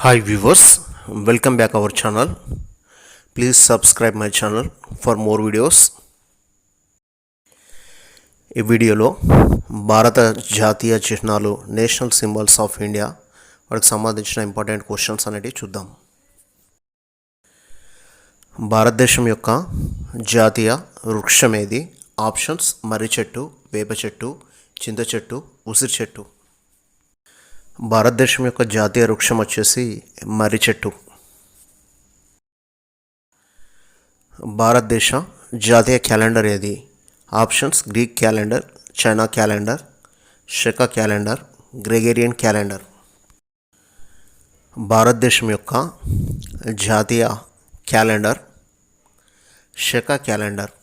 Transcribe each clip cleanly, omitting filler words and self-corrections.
Hi viewers, welcome back our channel. Please subscribe my channel for more videos. ఈ వీడియోలో భారత జాతీయ చిహ్నాలు నేషనల్ సింబల్స్ ఆఫ్ ఇండియా వాటికి సంబంధించిన ఇంపార్టెంట్ క్వశ్చన్స్ అనేవి చూద్దాం. భారతదేశం యొక్క జాతీయ వృక్షం ఏది? ఆప్షన్స్: మర్రి చెట్టు, వేప చెట్టు, చింత చెట్టు, ఉసిరి చెట్టు. భారతదేశం యొక్క జాతీయ వృక్షం వచ్చేసి మర్రి చెట్టు. భారతదేశ జాతీయ క్యాలెండర్ ఏది? Options: Greek calendar, China calendar, Saka calendar, Gregorian calendar. భారతదేశం యొక్క జాతీయ క్యాలెండర్ శక క్యాలెండర్.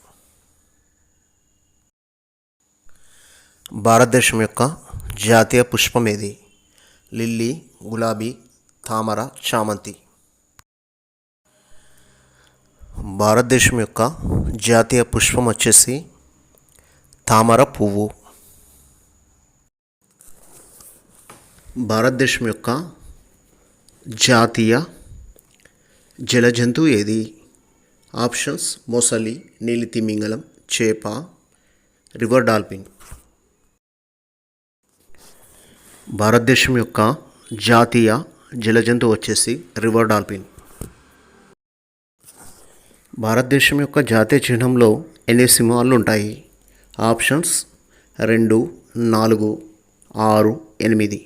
భారతదేశం యొక్క జాతీయ పుష్పం ఏది? లిల్లీ, గులాబీ, తామర, చామంతి. భారతదేశం యొక్క జాతీయ పుష్పం వచ్చేసి తామర పువ్వు. భారతదేశం యొక్క జాతీయ జలజంతువు ఏది? ఆప్షన్స్: మొసలి, నీలి తిమింగలం, చేప, రివర్ డాల్ఫిన్. భారతదేశం యొక్క జాతీయ జలజంతువు వచ్చేసి రివర్ డాల్ఫిన్. భారతదేశం యొక్క జాతీయ చిహ్నంలో ఎన్ని సింహాలు ఉంటాయి? ఆప్షన్స్: 2, 4, 6, 8.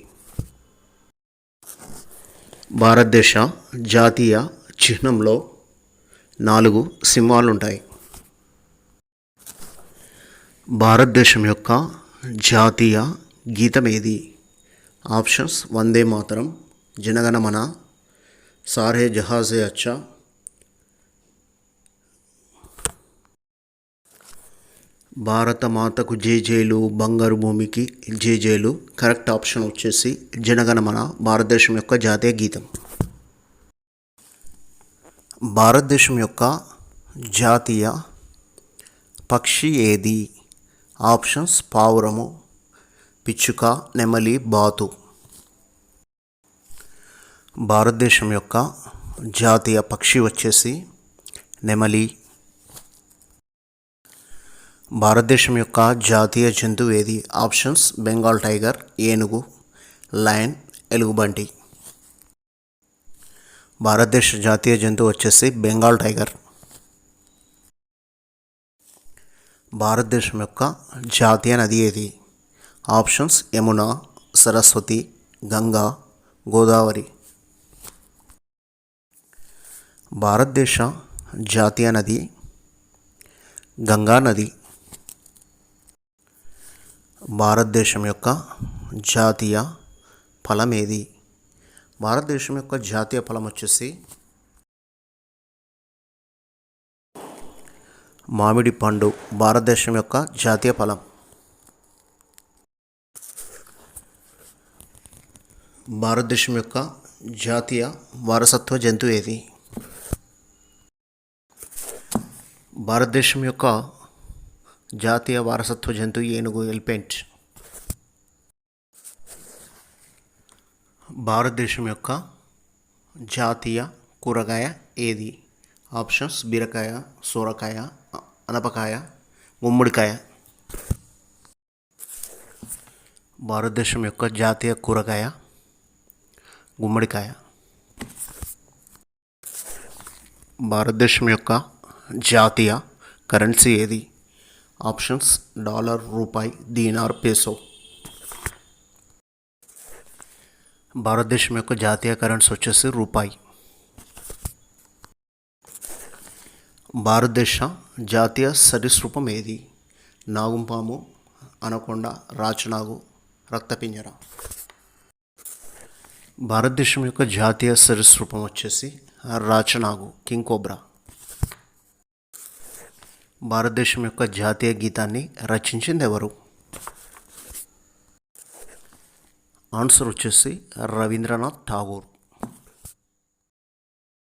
భారతదేశ జాతీయ చిహ్నంలో 4 సింహాలు ఉంటాయి. భారతదేశం యొక్క జాతీయ గీతం ఏది? ఆప్షన్స్: వందే మాతరం, జనగణమన, సారే జహాజే అచ్చా. భారత మాతకు జేజేలు, బంగారు భూమికి జేజేలు. కరెక్ట్ ఆప్షన్ వచ్చేసి జనగణమన భారతదేశం యొక్క జాతీయ గీతం. భారతదేశం యొక్క జాతీయ పక్షి ఏది? ఆప్షన్స్: పావురము, పిచ్చుక, నెమలి, బాతు. భారతదేశం యొక్క జాతీయ పక్షి వచ్చేసి నెమలి. భారతదేశం యొక్క జాతీయ జంతువు ఏది? ఆప్షన్స్: బెంగాల్ టైగర్, ఏనుగు, లయన్, ఎలుగుబంటి. భారతదేశ జాతీయ జంతువు వచ్చేసి బెంగాల్ టైగర్. భారతదేశం యొక్క జాతీయ నది ఏది? ఆప్షన్స్: యమున, సరస్వతి, గంగా, గోదావరి. భారతదేశ జాతీయ నది గంగా నది. భారతదేశం యొక్క జాతీయ ఫలం ఏది? భారతదేశం యొక్క జాతీయ ఫలం వచ్చేసి మామిడి పండు. భారతదేశం యొక్క జాతీయ ఫలం. భారతదేశం యొక్క జాతీయ వారసత్వ జంతువు ఏది? భారతదేశం యొక్క జాతీయ వారసత్వ జంతువు ఏనుగు, ఎలిఫెంట్. భారతదేశం యొక్క జాతీయ కూరగాయ ఏది? ఆప్షన్స్: బీరకాయ, సోరకాయ, అనపకాయ, గుమ్మడికాయ. భారతదేశం యొక్క జాతీయ కూరగాయ గుమ్మడికాయ. భారతదేశం యొక్క జాతీయ కరెన్సీ ఏది? ఆప్షన్స్: డాలర్, రూపాయి, దీనార్, పేసో. భారతదేశం యొక్క జాతీయ కరెన్సీ వచ్చేసి రూపాయి. భారతదేశ జాతీయ సరీసృపం ఏది? నాగుపాము, అనకొండ, రాచనాగు, రక్తపింజర. భారతదేశం యొక్క జాతీయ సరీసృపం వచ్చేసి రాచనాగు, కింగ్ కోబ్రా. భారతదేశం యొక్క జాతీయ గీతాన్ని రచించింది ఎవరు? ఆన్సర్ వచ్చేసి రవీంద్రనాథ్ ఠాగూర్.